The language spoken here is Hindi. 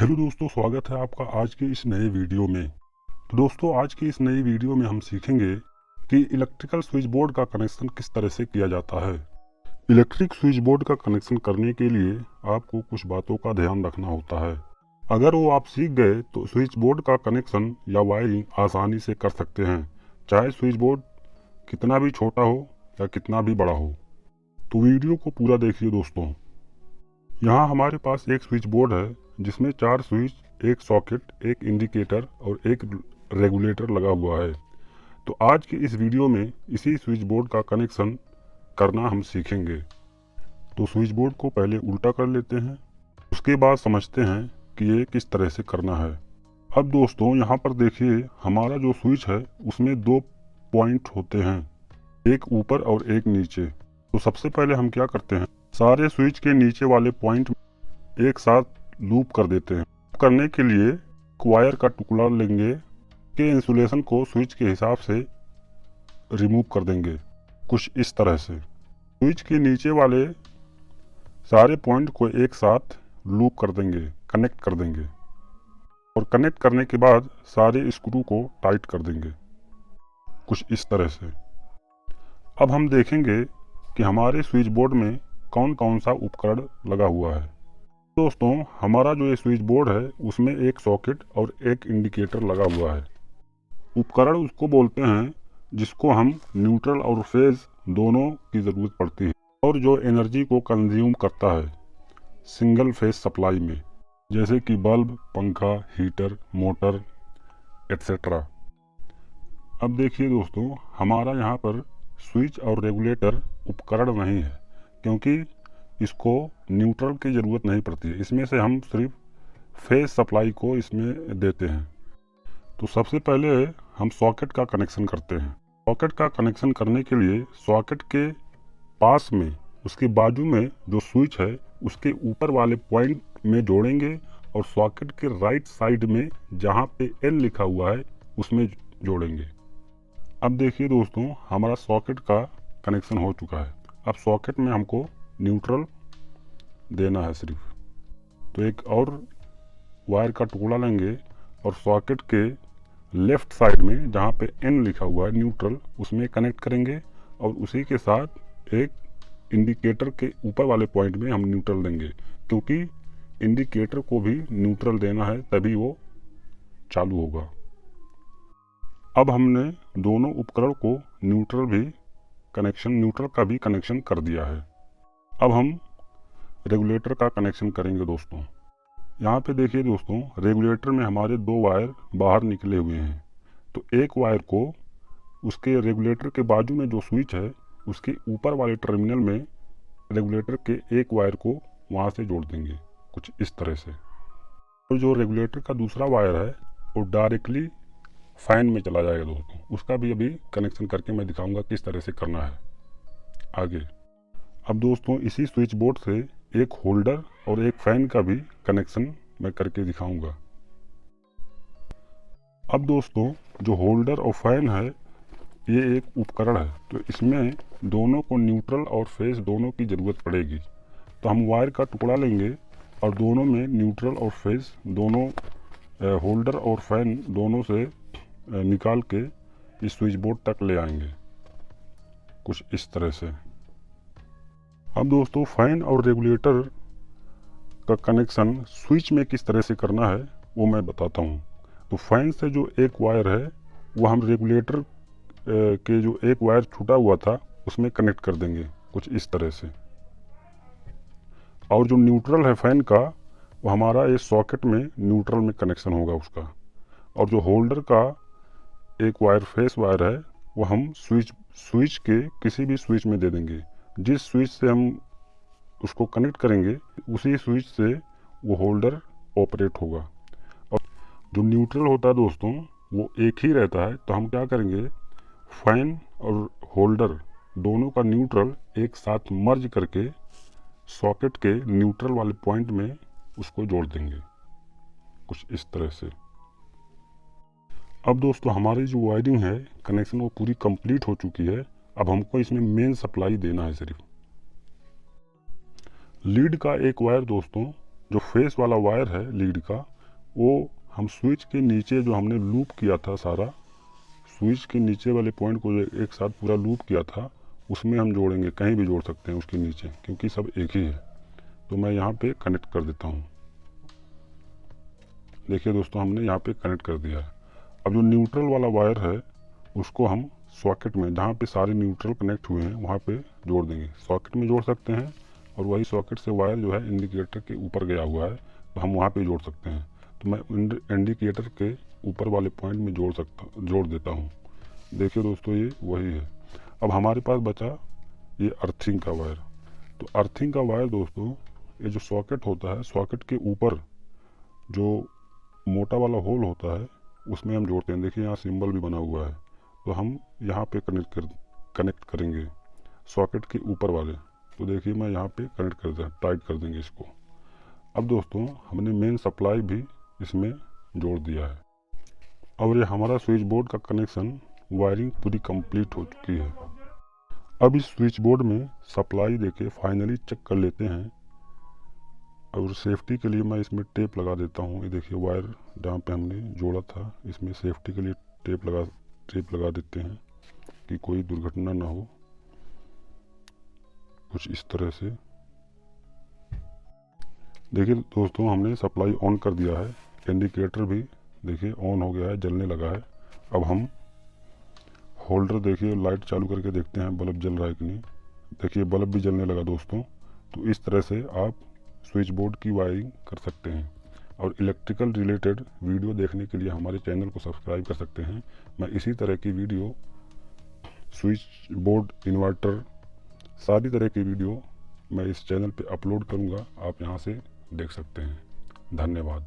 हेलो दोस्तों, स्वागत है आपका आज के इस नए वीडियो में। तो दोस्तों, आज की इस नई वीडियो में हम सीखेंगे कि इलेक्ट्रिकल स्विच बोर्ड का कनेक्शन किस तरह से किया जाता है। इलेक्ट्रिक स्विच बोर्ड का कनेक्शन करने के लिए आपको कुछ बातों का ध्यान रखना होता है। अगर वो आप सीख गए तो स्विच बोर्ड का कनेक्शन या वायरिंग आसानी से कर सकते हैं, चाहे स्विच बोर्ड कितना भी छोटा हो या कितना भी बड़ा हो। तो वीडियो को पूरा देखिए दोस्तों। यहाँ हमारे पास एक स्विच बोर्ड है जिसमें 4 स्विच, एक सॉकेट, एक इंडिकेटर और एक रेगुलेटर लगा हुआ है। तो आज की इस वीडियो में इसी स्विच बोर्ड का कनेक्शन करना हम सीखेंगे। तो स्विच बोर्ड को पहले उल्टा कर लेते हैं, उसके बाद समझते हैं कि ये किस तरह से करना है। अब दोस्तों यहाँ पर देखिए, हमारा जो स्विच है उसमें 2 पॉइंट होते हैं, एक ऊपर और एक नीचे। तो सबसे पहले हम क्या करते हैं, सारे स्विच के नीचे वाले पॉइंट एक साथ लूप कर देते हैं। करने के लिए वायर का टुकड़ा लेंगे के इंसुलेशन को स्विच के हिसाब से रिमूव कर देंगे, कुछ इस तरह से। स्विच के नीचे वाले सारे पॉइंट को एक साथ लूप कर देंगे, कनेक्ट कर देंगे, और कनेक्ट करने के बाद सारे स्क्रू को टाइट कर देंगे, कुछ इस तरह से। अब हम देखेंगे कि हमारे स्विच बोर्ड में कौन कौन सा उपकरण लगा हुआ है। दोस्तों, हमारा जो ये स्विच बोर्ड है उसमें एक सॉकेट और एक इंडिकेटर लगा हुआ है। उपकरण उसको बोलते हैं जिसको हम न्यूट्रल और फेज दोनों की ज़रूरत पड़ती है, और जो एनर्जी को कंज्यूम करता है सिंगल फेज सप्लाई में, जैसे कि बल्ब, पंखा, हीटर, मोटर एट्सेट्रा। अब देखिए दोस्तों, हमारा यहाँ पर स्विच और रेगुलेटर उपकरण नहीं है, क्योंकि इसको न्यूट्रल की ज़रूरत नहीं पड़ती है। इसमें से हम सिर्फ फेज सप्लाई को इसमें देते हैं। तो सबसे पहले हम सॉकेट का कनेक्शन करते हैं। सॉकेट का कनेक्शन करने के लिए सॉकेट के पास में, उसके बाजू में जो स्विच है उसके ऊपर वाले पॉइंट में जोड़ेंगे, और सॉकेट के राइट साइड में जहाँ पे एल लिखा हुआ है उसमें जोड़ेंगे। अब देखिए दोस्तों, हमारा सॉकेट का कनेक्शन हो चुका है। अब सॉकेट में हमको न्यूट्रल देना है सिर्फ। तो एक और वायर का टुकड़ा लेंगे और सॉकेट के लेफ्ट साइड में जहाँ पे एन लिखा हुआ है न्यूट्रल, उसमें कनेक्ट करेंगे, और उसी के साथ एक इंडिकेटर के ऊपर वाले पॉइंट में हम न्यूट्रल देंगे, क्योंकि इंडिकेटर को भी न्यूट्रल देना है तभी वो चालू होगा। अब हमने दोनों उपकरण को न्यूट्रल का भी कनेक्शन कर दिया है। अब हम रेगुलेटर का कनेक्शन करेंगे दोस्तों। यहाँ पे देखिए दोस्तों, रेगुलेटर में हमारे 2 वायर बाहर निकले हुए हैं। तो एक वायर को उसके रेगुलेटर के बाजू में जो स्विच है उसके ऊपर वाले टर्मिनल में रेगुलेटर के एक वायर को वहाँ से जोड़ देंगे, कुछ इस तरह से। और जो रेगुलेटर का दूसरा वायर है वो डायरेक्टली फैन में चला जाएगा दोस्तों। उसका भी अभी कनेक्शन करके मैं दिखाऊंगा किस तरह से करना है आगे। अब दोस्तों, इसी स्विच बोर्ड से एक होल्डर और एक फैन का भी कनेक्शन मैं करके दिखाऊंगा। अब दोस्तों, जो होल्डर और फैन है ये एक उपकरण है, तो इसमें दोनों को न्यूट्रल और फेज दोनों की ज़रूरत पड़ेगी। तो हम वायर का टुकड़ा लेंगे और दोनों में न्यूट्रल और फेज दोनों, होल्डर और फैन दोनों से निकाल के इस स्विच बोर्ड तक ले आएंगे, कुछ इस तरह से। अब दोस्तों, फैन और रेगुलेटर का कनेक्शन स्विच में किस तरह से करना है वो मैं बताता हूँ। तो फैन से जो एक वायर है वो हम रेगुलेटर के जो एक वायर छूटा हुआ था उसमें कनेक्ट कर देंगे, कुछ इस तरह से। और जो न्यूट्रल है फैन का, वो हमारा इस सॉकेट में न्यूट्रल में कनेक्शन होगा उसका। और जो होल्डर का एक वायर फेस वायर है वो हम स्विच के किसी भी स्विच में दे देंगे। जिस स्विच से हम उसको कनेक्ट करेंगे उसी स्विच से वो होल्डर ऑपरेट होगा। और जो न्यूट्रल होता है दोस्तों वो एक ही रहता है। तो हम क्या करेंगे, फैन और होल्डर दोनों का न्यूट्रल एक साथ मर्ज करके सॉकेट के न्यूट्रल वाले पॉइंट में उसको जोड़ देंगे, कुछ इस तरह से। अब दोस्तों, हमारी जो वायरिंग है कनेक्शन वो पूरी कंप्लीट हो चुकी है। अब हमको इसमें मेन सप्लाई देना है सिर्फ। लीड का एक वायर दोस्तों, जो फेस वाला वायर है लीड का, वो हम स्विच के नीचे जो हमने लूप किया था सारा, स्विच के नीचे वाले पॉइंट को एक साथ पूरा लूप किया था, उसमें हम जोड़ेंगे, कहीं भी जोड़ सकते हैं उसके नीचे, क्योंकि सब एक ही है। तो मैं यहाँ पे कनेक्ट कर देता हूँ। देखिए दोस्तों, हमने यहाँ पे कनेक्ट कर दिया है। अब जो न्यूट्रल वाला वायर है उसको हम सॉकेट में, जहाँ पे सारे न्यूट्रल कनेक्ट हुए हैं वहाँ पे जोड़ देंगे। सॉकेट में जोड़ सकते हैं, और वही सॉकेट से वायर जो है इंडिकेटर के ऊपर गया हुआ है तो हम वहाँ पे जोड़ सकते हैं। तो मैं इंडिकेटर के ऊपर वाले पॉइंट में जोड़ देता हूँ। देखिए दोस्तों, ये वही है। अब हमारे पास बचा ये अर्थिंग का वायर। तो अर्थिंग का वायर दोस्तों, ये जो सॉकेट होता है, सॉकेट के ऊपर जो मोटा वाला होल होता है उसमें हम जोड़ते हैं। देखिए यहाँ सिंबल भी बना हुआ है, तो हम यहाँ पे कनेक्ट करेंगे सॉकेट के ऊपर वाले। तो देखिए मैं यहाँ पे कनेक्ट कर दिया, टाइट कर देंगे इसको। अब दोस्तों, हमने मेन सप्लाई भी इसमें जोड़ दिया है, और ये हमारा स्विच बोर्ड का कनेक्शन, वायरिंग पूरी कंप्लीट हो चुकी है। अब इस स्विच बोर्ड में सप्लाई देके फाइनली चेक कर लेते हैं, और सेफ्टी के लिए मैं इसमें टेप लगा देता हूँ। ये देखिए वायर जहाँ पे हमने जोड़ा था, इसमें सेफ्टी के लिए टेप लगा देते हैं कि कोई दुर्घटना ना हो। कुछ इस तरह से देखिए दोस्तों, हमने सप्लाई ऑन कर दिया है। इंडिकेटर भी देखिए ऑन हो गया है, जलने लगा है। अब हम होल्डर, देखिए लाइट चालू करके देखते हैं बल्ब जल रहा है कि नहीं। देखिए बल्ब भी जलने लगा दोस्तों। तो इस तरह से आप स्विच बोर्ड की वायरिंग कर सकते हैं। और इलेक्ट्रिकल रिलेटेड वीडियो देखने के लिए हमारे चैनल को सब्सक्राइब कर सकते हैं। मैं इसी तरह की वीडियो, स्विच बोर्ड, इन्वर्टर, सारी तरह की वीडियो मैं इस चैनल पे अपलोड करूँगा, आप यहाँ से देख सकते हैं। धन्यवाद।